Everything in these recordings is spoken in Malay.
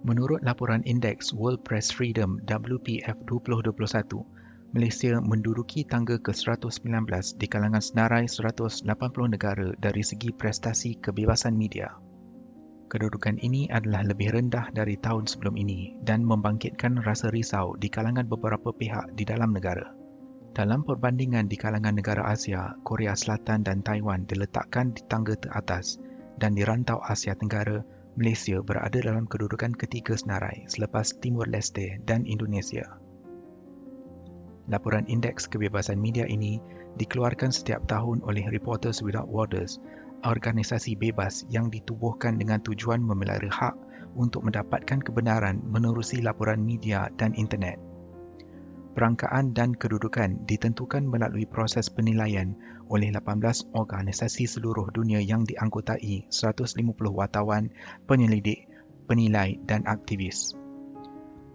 Menurut laporan Indeks World Press Freedom WPF 2021, Malaysia menduduki tangga ke-119 di kalangan senarai 180 negara dari segi prestasi kebebasan media. Kedudukan ini adalah lebih rendah dari tahun sebelum ini dan membangkitkan rasa risau di kalangan beberapa pihak di dalam negara. Dalam perbandingan di kalangan negara Asia, Korea Selatan dan Taiwan diletakkan di tangga teratas dan di rantau Asia Tenggara, Malaysia berada dalam kedudukan ketiga senarai selepas Timur Leste dan Indonesia. Laporan Indeks Kebebasan Media ini dikeluarkan setiap tahun oleh Reporters Without Borders, organisasi bebas yang ditubuhkan dengan tujuan memelihara hak untuk mendapatkan kebenaran menerusi laporan media dan internet. Perangkaan dan kedudukan ditentukan melalui proses penilaian oleh 18 organisasi seluruh dunia yang dianggotai 150 wartawan, penyelidik, penilai dan aktivis.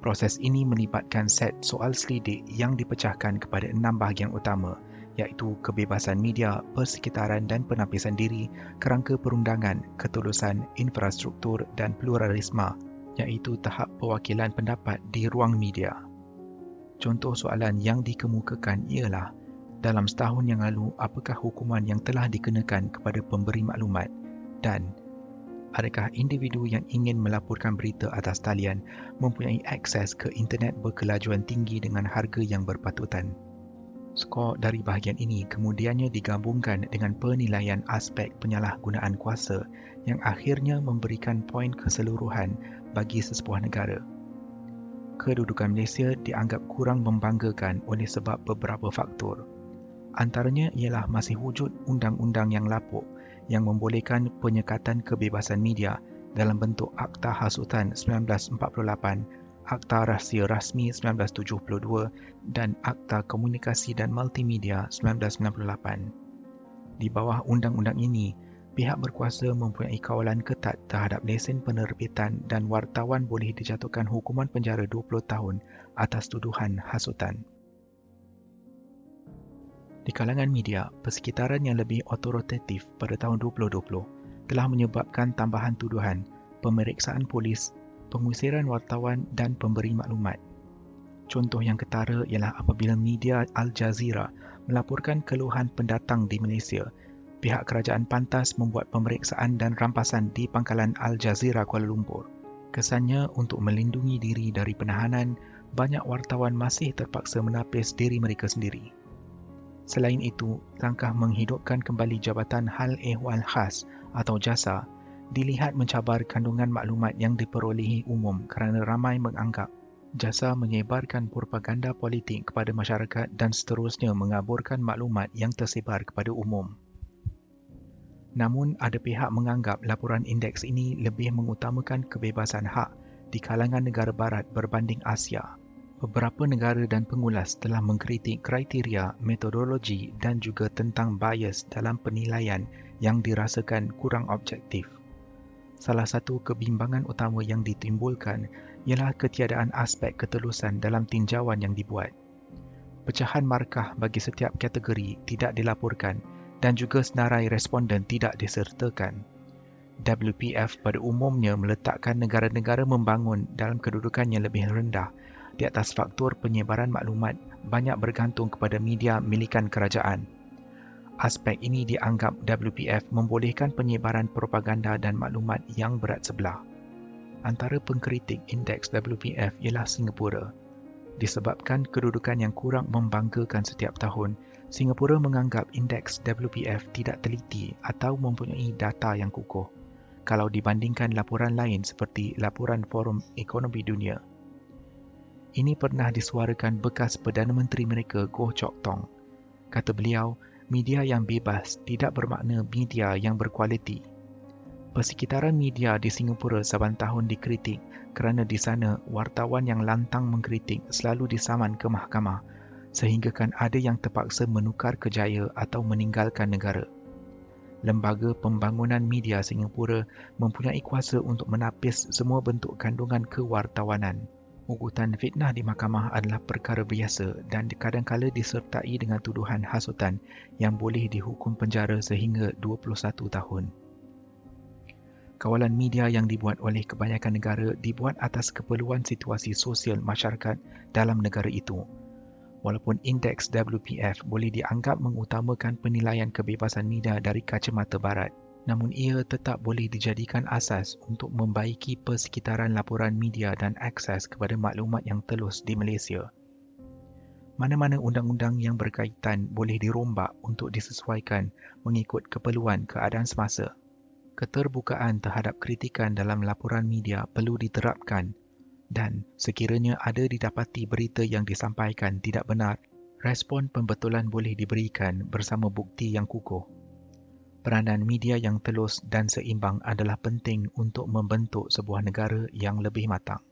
Proses ini melibatkan set soal selidik yang dipecahkan kepada 6 bahagian utama, iaitu kebebasan media, persekitaran dan penapisan diri, kerangka perundangan, ketulusan, infrastruktur dan pluralisme, iaitu tahap perwakilan pendapat di ruang media. Contoh soalan yang dikemukakan ialah, dalam setahun yang lalu, apakah hukuman yang telah dikenakan kepada pemberi maklumat dan adakah individu yang ingin melaporkan berita atas talian mempunyai akses ke internet berkelajuan tinggi dengan harga yang berpatutan. Skor dari bahagian ini kemudiannya digabungkan dengan penilaian aspek penyalahgunaan kuasa yang akhirnya memberikan poin keseluruhan bagi sesebuah negara. Kedudukan Malaysia dianggap kurang membanggakan oleh sebab beberapa faktor. Antaranya ialah masih wujud undang-undang yang lapuk yang membolehkan penyekatan kebebasan media dalam bentuk Akta Hasutan 1948, Akta Rahsia Rasmi 1972 dan Akta Komunikasi dan Multimedia 1998. Di bawah undang-undang ini, pihak berkuasa mempunyai kawalan ketat terhadap lesen penerbitan dan wartawan boleh dijatuhkan hukuman penjara 20 tahun atas tuduhan hasutan. Di kalangan media, persekitaran yang lebih otoritatif pada tahun 2020 telah menyebabkan tambahan tuduhan, pemeriksaan polis, pengusiran wartawan dan pemberi maklumat. Contoh yang ketara ialah apabila media Al Jazeera melaporkan keluhan pendatang di Malaysia, pihak kerajaan pantas membuat pemeriksaan dan rampasan di pangkalan Al Jazeera Kuala Lumpur. Kesannya untuk melindungi diri dari penahanan, banyak wartawan masih terpaksa menapis diri mereka sendiri. Selain itu, langkah menghidupkan kembali Jabatan Hal Ehwal Khas atau JASA dilihat mencabar kandungan maklumat yang diperolehi umum kerana ramai menganggap JASA menyebarkan propaganda politik kepada masyarakat dan seterusnya mengaburkan maklumat yang tersebar kepada umum. Namun, ada pihak menganggap laporan indeks ini lebih mengutamakan kebebasan hak di kalangan negara barat berbanding Asia. Beberapa negara dan pengulas telah mengkritik kriteria, metodologi dan juga tentang bias dalam penilaian yang dirasakan kurang objektif. Salah satu kebimbangan utama yang ditimbulkan ialah ketiadaan aspek ketelusan dalam tinjauan yang dibuat. Pecahan markah bagi setiap kategori tidak dilaporkan dan juga senarai responden tidak disertakan. WPF pada umumnya meletakkan negara-negara membangun dalam kedudukan yang lebih rendah di atas faktor penyebaran maklumat banyak bergantung kepada media milikan kerajaan. Aspek ini dianggap WPF membolehkan penyebaran propaganda dan maklumat yang berat sebelah. Antara pengkritik indeks WPF ialah Singapura. Disebabkan kedudukan yang kurang membanggakan setiap tahun, Singapura menganggap indeks WPF tidak teliti atau mempunyai data yang kukuh kalau dibandingkan laporan lain seperti laporan Forum Ekonomi Dunia. Ini pernah disuarakan bekas Perdana Menteri mereka Goh Chok Tong. Kata beliau, media yang bebas tidak bermakna media yang berkualiti. Persekitaran media di Singapura saban tahun dikritik kerana di sana wartawan yang lantang mengkritik selalu disaman ke mahkamah sehinggakan ada yang terpaksa menukar kerjaya atau meninggalkan negara. Lembaga Pembangunan Media Singapura mempunyai kuasa untuk menapis semua bentuk kandungan kewartawanan. Ugutan fitnah di mahkamah adalah perkara biasa dan kadang-kala disertai dengan tuduhan hasutan yang boleh dihukum penjara sehingga 21 tahun. Kawalan media yang dibuat oleh kebanyakan negara dibuat atas keperluan situasi sosial masyarakat dalam negara itu. Walaupun indeks WPF boleh dianggap mengutamakan penilaian kebebasan media dari kacamata barat, namun ia tetap boleh dijadikan asas untuk membaiki persekitaran laporan media dan akses kepada maklumat yang telus di Malaysia. Mana-mana undang-undang yang berkaitan boleh dirombak untuk disesuaikan mengikut keperluan keadaan semasa. Keterbukaan terhadap kritikan dalam laporan media perlu diterapkan dan sekiranya ada didapati berita yang disampaikan tidak benar, respon pembetulan boleh diberikan bersama bukti yang kukuh. Peranan media yang telus dan seimbang adalah penting untuk membentuk sebuah negara yang lebih matang.